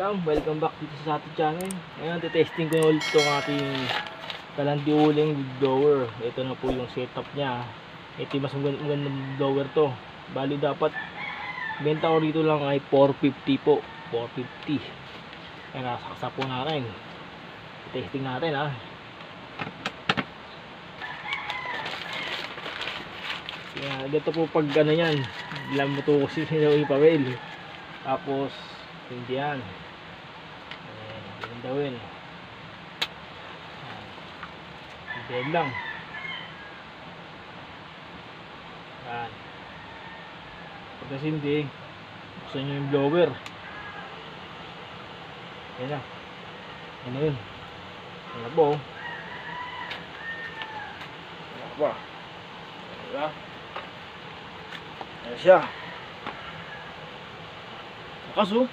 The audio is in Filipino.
welcome back dito sa ating channel. Ngayon, testing ko na ulit itong ating kalandiuling blower. Ito na po yung setup niya. Ito yung mas magandang blower to. Bali dapat, benta ko dito lang ay 450 po. 450. Kaya nasaksa po natin. Testing natin ha. Kaya dito po pag ano yan, ilang mo to kasi sila yung pawel. Tapos, hindi yan. Gawin. Dead lang. Yan. Pagkas hindi, buksan nyo yung blower. Yan na. Yan na yun. Yan na po. Yan na po. Diba? Yan siya. Kaso